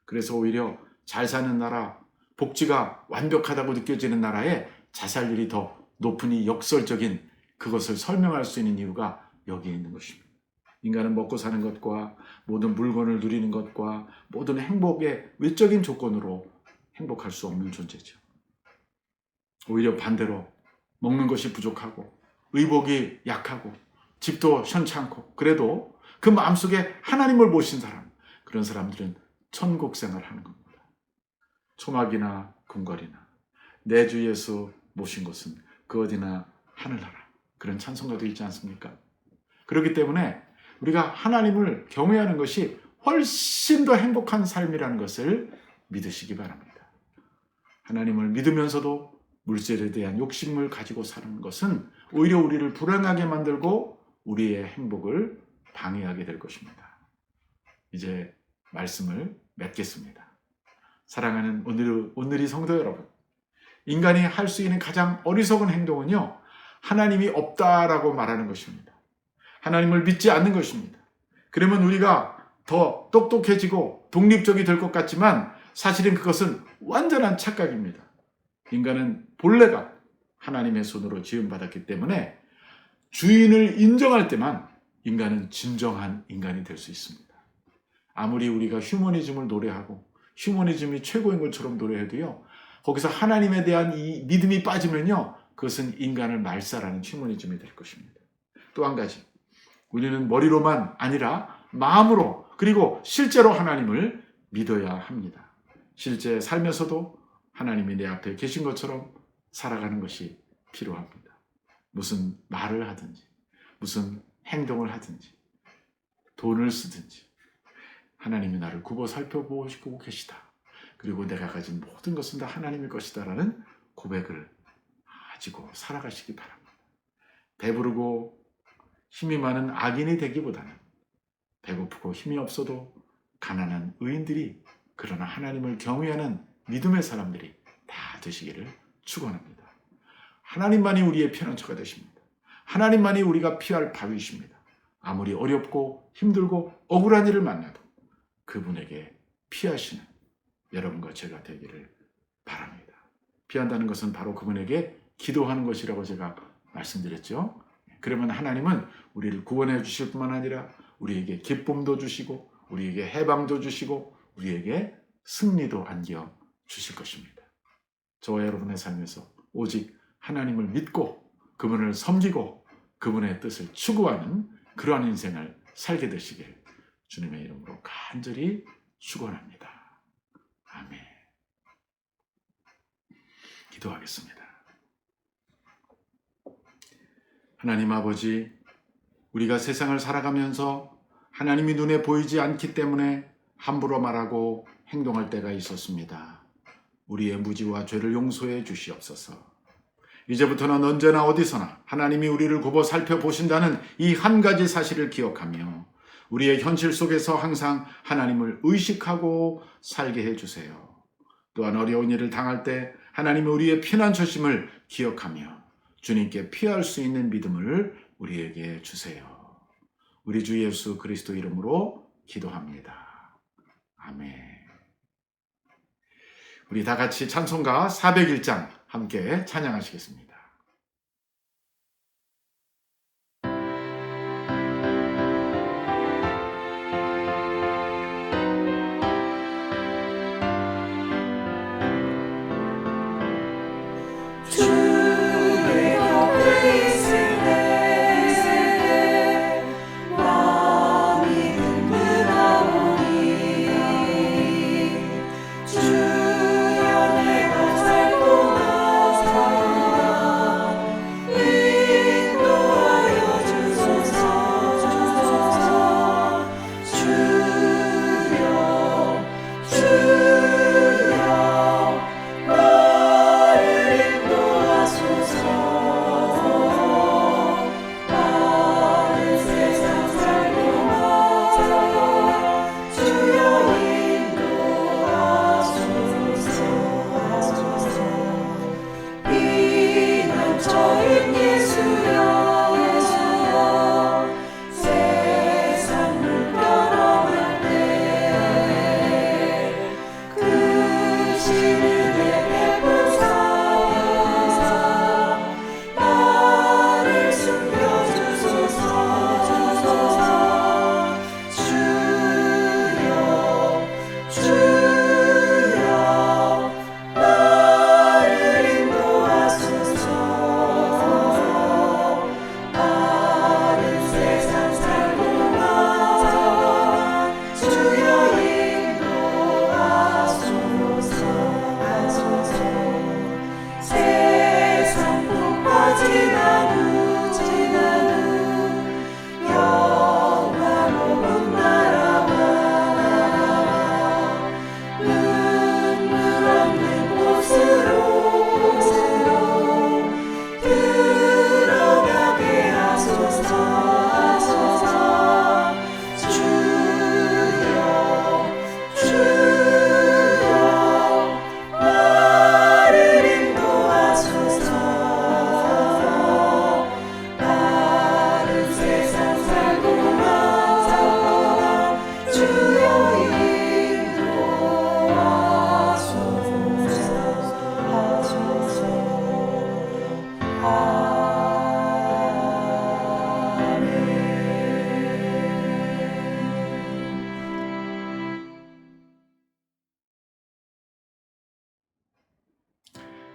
그래서 오히려 잘 사는 나라, 복지가 완벽하다고 느껴지는 나라에 자살률이 더 높으니 역설적인 그것을 설명할 수 있는 이유가 여기에 있는 것입니다. 인간은 먹고 사는 것과 모든 물건을 누리는 것과 모든 행복의 외적인 조건으로 행복할 수 없는 존재죠. 오히려 반대로 먹는 것이 부족하고 의복이 약하고 집도 현찮고 그래도 그 마음속에 하나님을 모신 사람, 그런 사람들은 천국 생활을 하는 겁니다. 초막이나 궁궐이나 내 주 예수 모신 곳은 그 어디나 하늘나라. 그런 찬송가도 있지 않습니까? 그렇기 때문에 우리가 하나님을 경외하는 것이 훨씬 더 행복한 삶이라는 것을 믿으시기 바랍니다. 하나님을 믿으면서도 물질에 대한 욕심을 가지고 사는 것은 오히려 우리를 불행하게 만들고 우리의 행복을 방해하게 될 것입니다. 이제 말씀을 맺겠습니다. 사랑하는 오늘의 성도 여러분, 인간이 할 수 있는 가장 어리석은 행동은요, 하나님이 없다라고 말하는 것입니다. 하나님을 믿지 않는 것입니다. 그러면 우리가 더 똑똑해지고 독립적이 될 것 같지만 사실은 그것은 완전한 착각입니다. 인간은 본래가 하나님의 손으로 지음받았기 때문에 주인을 인정할 때만 인간은 진정한 인간이 될 수 있습니다. 아무리 우리가 휴머니즘을 노래하고 휴머니즘이 최고인 것처럼 노래해도요, 거기서 하나님에 대한 이 믿음이 빠지면요, 그것은 인간을 말살하는 휴머니즘이 될 것입니다. 또 한 가지, 우리는 머리로만 아니라 마음으로 그리고 실제로 하나님을 믿어야 합니다. 실제 삶에서도 하나님이 내 앞에 계신 것처럼 살아가는 것이 필요합니다. 무슨 말을 하든지 무슨 행동을 하든지 돈을 쓰든지 하나님이 나를 굽어 살펴보시고 계시다. 그리고 내가 가진 모든 것은 다 하나님의 것이다 라는 고백을 가지고 살아가시기 바랍니다. 배부르고 힘이 많은 악인이 되기보다는 배고프고 힘이 없어도 가난한 의인들이 그러나 하나님을 경외하는 믿음의 사람들이 다 되시기를 축원합니다. 하나님만이 우리의 피난처가 되십니다. 하나님만이 우리가 피할 바위이십니다. 아무리 어렵고 힘들고 억울한 일을 만나도 그분에게 피하시는 여러분과 제가 되기를 바랍니다. 피한다는 것은 바로 그분에게 기도하는 것이라고 제가 말씀드렸죠. 그러면 하나님은 우리를 구원해 주실 뿐만 아니라 우리에게 기쁨도 주시고 우리에게 해방도 주시고 우리에게 승리도 안겨 주실 것입니다. 저와 여러분의 삶에서 오직 하나님을 믿고 그분을 섬기고 그분의 뜻을 추구하는 그러한 인생을 살게 되시길 주님의 이름으로 간절히 축원합니다. 아멘. 기도하겠습니다. 하나님 아버지, 우리가 세상을 살아가면서 하나님이 눈에 보이지 않기 때문에 함부로 말하고 행동할 때가 있었습니다. 우리의 무지와 죄를 용서해 주시옵소서. 이제부터는 언제나 어디서나 하나님이 우리를 굽어 살펴보신다는 이 한 가지 사실을 기억하며 우리의 현실 속에서 항상 하나님을 의식하고 살게 해주세요. 또한 어려운 일을 당할 때 하나님이 우리의 피난처심을 기억하며 주님께 피할 수 있는 믿음을 우리에게 주세요. 우리 주 예수 그리스도 이름으로 기도합니다. 아멘. 우리 다 같이 찬송가 401장 함께 찬양하시겠습니다. 주의 곁에 있을 때 마음이 든든하오니 주여 내가 살 동안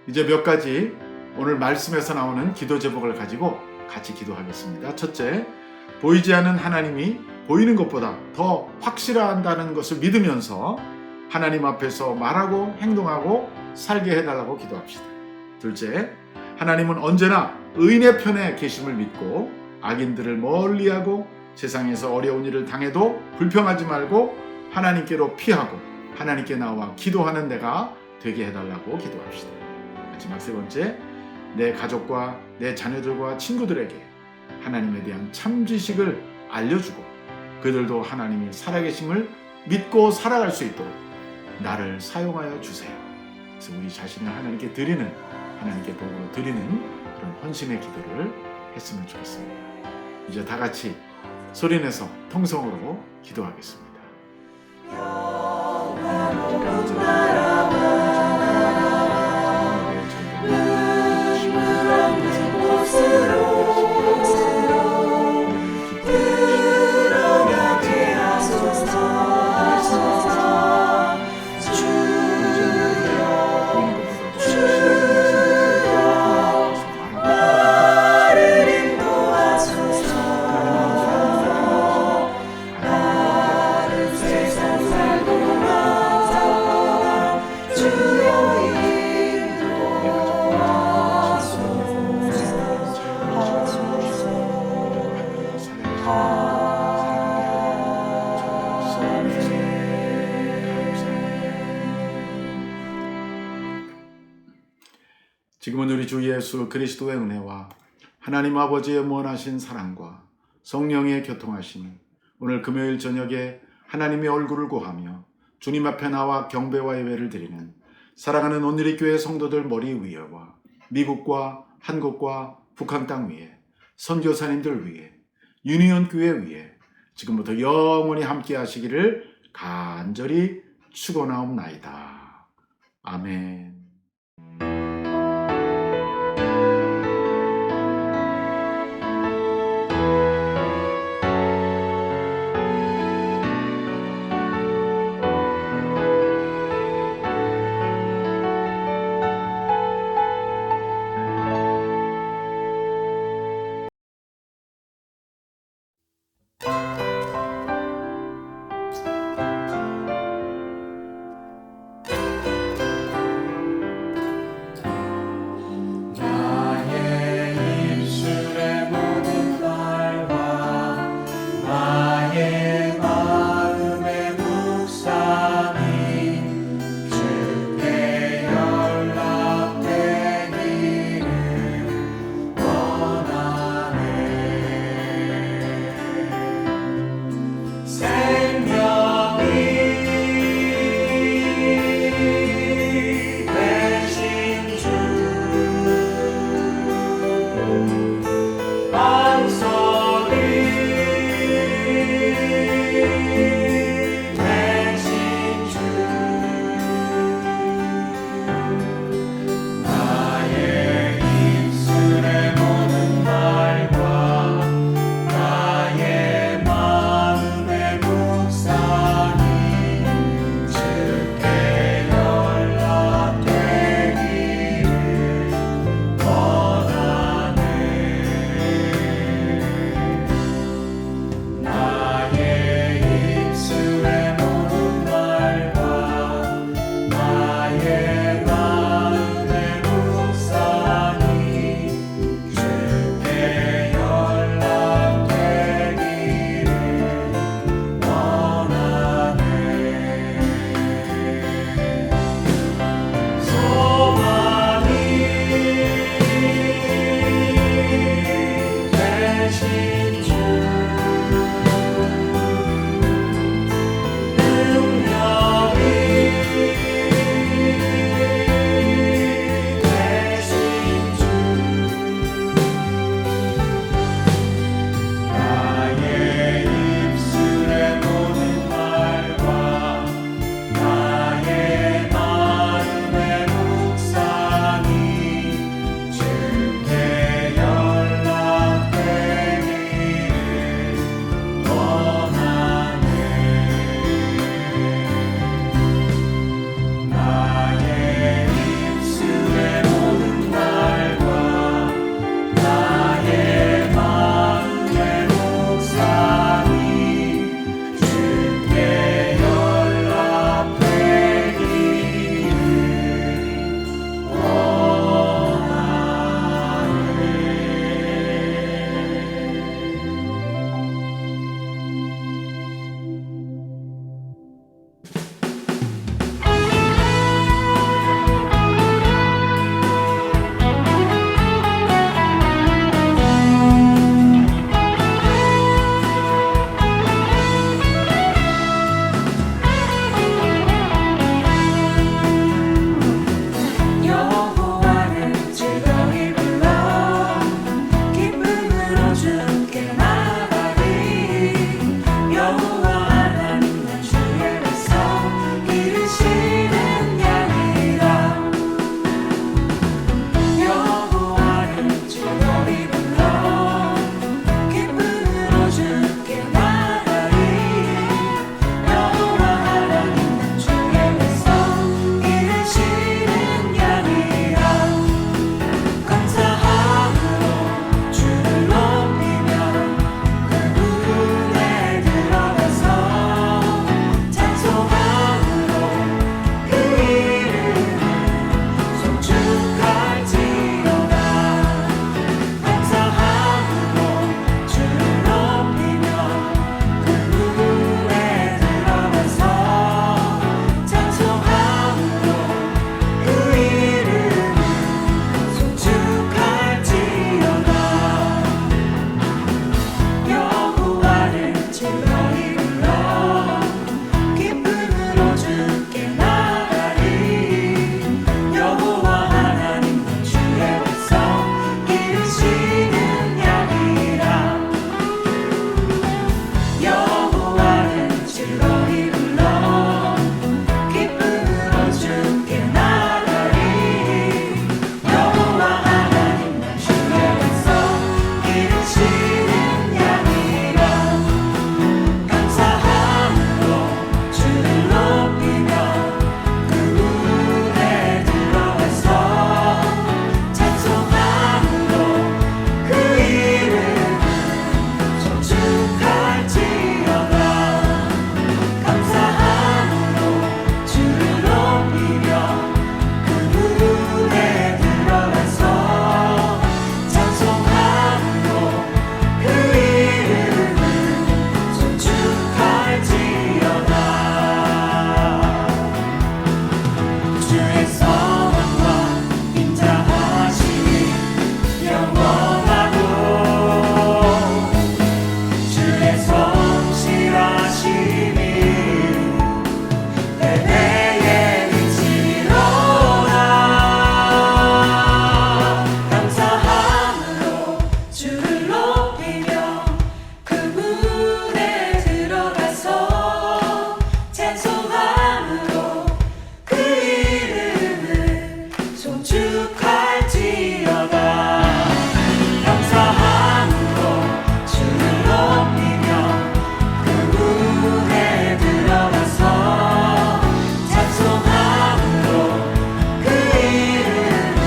이제 몇 가지 오늘 말씀에서 나오는 기도 제목을 가지고 같이 기도하겠습니다. 첫째, 보이지 않는 하나님이 보이는 것보다 더 확실하다는 것을 믿으면서 하나님 앞에서 말하고 행동하고 살게 해달라고 기도합시다. 둘째, 하나님은 언제나 의인의 편에 계심을 믿고 악인들을 멀리하고 세상에서 어려운 일을 당해도 불평하지 말고 하나님께로 피하고 하나님께 나와 기도하는 내가 되게 해달라고 기도합시다. 마지막 세 번째, 내 가족과 내 자녀들과 친구들에게 하나님에 대한 참 지식을 알려주고 그들도 하나님이 살아계심을 믿고 살아갈 수 있도록 나를 사용하여 주세요. 그래서 우리 자신을 하나님께 드리는, 하나님께 도구로 드리는 그런 헌신의 기도를 했으면 좋겠습니다. 이제 다 같이 소리내서 통성으로 기도하겠습니다. 지금은 우리 주 예수 그리스도의 은혜와 하나님 아버지의 무한하신 사랑과 성령의 교통하심, 오늘 금요일 저녁에 하나님의 얼굴을 구하며 주님 앞에 나와 경배와 예배를 드리는 사랑하는 온누리 교회 성도들 머리 위에와 미국과 한국과 북한 땅 위에 선교사님들 위에 유니온 교회 위에 지금부터 영원히 함께 하시기를 간절히 축원하옵나이다. 아멘. 즐거이 불러 기쁨으로 주께 나가리 여호와 하나님 난 주의 백성 기르시는 양이라 감사함으로 주를 높이며 그 문에 들어가서 찬송함으로 그 이름을 송축할지어다 감사함으로 주를 높이며 그 문에 들어가서 찬송함으로 그 이름을 송축할지어다 주의 선함과 인자하심이 영원하고 주의 성실하심이 대대에 미치리로다 감사함으로 주를 높이며 그 문에 들어가서 찬송함으로 그 이름을 송축할지어다 감사함으로 주를 높이며 그 문에 들어가서 찬송함으로 그 이름을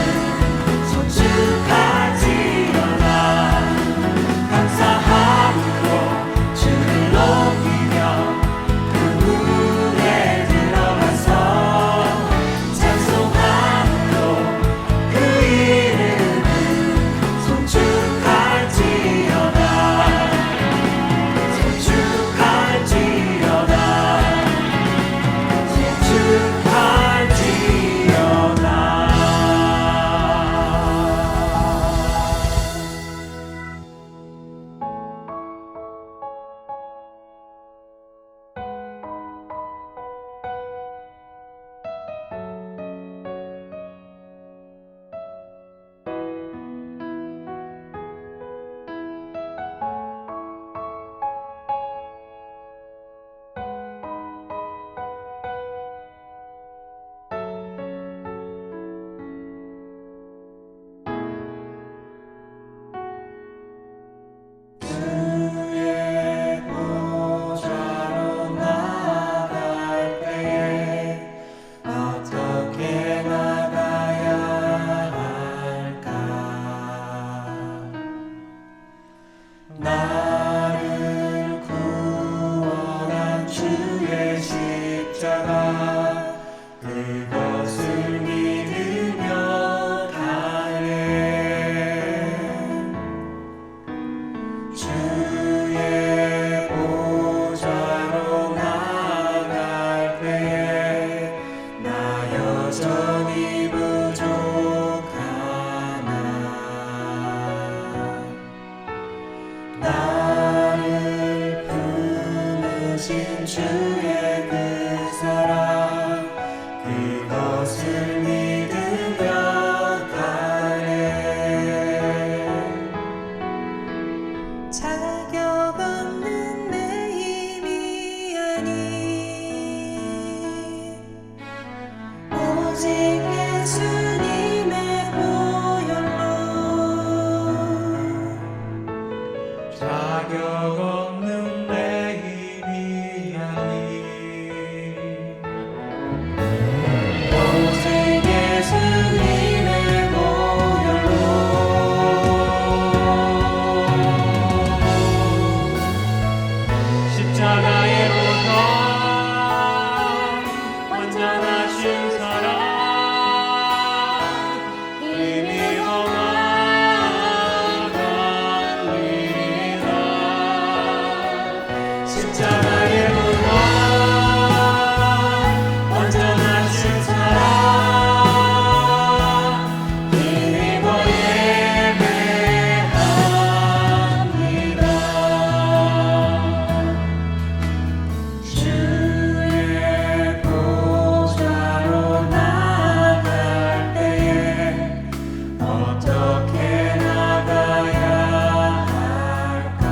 송축할지어다 감사함으로 주를 높이며 그 문에 들어가서 찬송함으로 그 이름을 송축할지어다 주의 보좌로 나갈 때에 어떻게 나가야 할까 나를 구원한 주의 십자가 그것을 믿으며 가네 주의 보좌로 나갈 때에 나 여전히 부족하나 나를 품으신 주의 그 사랑 그것을 믿으며 가네 자격 없는 내 힘이 아닌 오직 예수님의 보혈로 자격 없는 내 힘이 아닌 오직 예수님의 보혈로 십자가의 보혈 완전하신 사랑 힘입어 나갑니다 십자가의 보혈 완전하신 사랑 힘입어 예배합니다 주의 보좌로 나갈 때에 어떻게 나가야 할까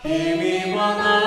힘입어